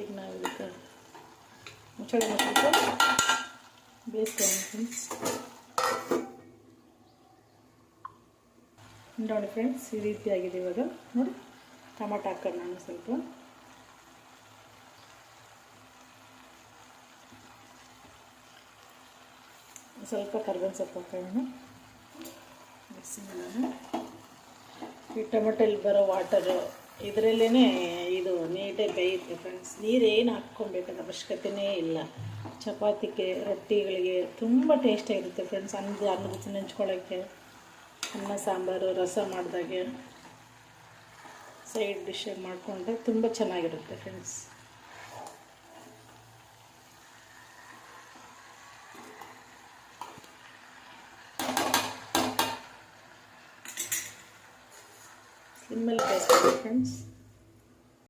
ಈಗ ನಾವು ಇದಕ್ಕೆ ಮುಚ್ಚಳ ಮುಚ್ಚಿಟ್ಟು ಬೇಯಿಸ್ತೀವಿ ಫ್ರೆಂಡ್ಸ್. ನೋಡಿ ಫ್ರೆಂಡ್ಸ್, ಈ ರೀತಿಯಾಗಿದೆ ಇವಾಗ. ನೋಡಿ, ಟೊಮಾಟೊ ಹಾಕೋಣ ನಾನು ಸ್ವಲ್ಪ ಕರ್ಬೇವಿನ ಸೊಪ್ಪು ಹಾಕೋಣ. ಈ ಟೊಮೆಟೊಲ್ಲಿ ಬರೋ ವಾಟರು ಇದರಲ್ಲೇ ಇದು ನೀಟಾಗಿ ಬೇಯುತ್ತೆ ಫ್ರೆಂಡ್ಸ್. ನೀರೇನು ಹಾಕ್ಕೊಬೇಕಾದ ಅವಶ್ಯಕತೆಯೇ ಇಲ್ಲ. ಚಪಾತಿಗೆ, ರೊಟ್ಟಿಗಳಿಗೆ ತುಂಬ ಟೇಸ್ಟಾಗಿರುತ್ತೆ ಫ್ರೆಂಡ್ಸ್. ಅನ್ನದ ಜೊತೆ ನೆಂಚ್ಕೊಳ್ಳೋಕ್ಕೆ, ಅನ್ನ ಸಾಂಬಾರು ರಸ ಮಾಡಿದಾಗೆ ಸೈಡ್ ಡಿಶ್ಶಾಗಿ ಮಾಡಿಕೊಂಡ್ರೆ ತುಂಬ ಚೆನ್ನಾಗಿರುತ್ತೆ ಫ್ರೆಂಡ್ಸ್. ಸಿಮ್ಮಲ್ಲಿ ಬೇಯಿಸ್ಕೊಳ್ಳಿ ಫ್ರೆಂಡ್ಸ್.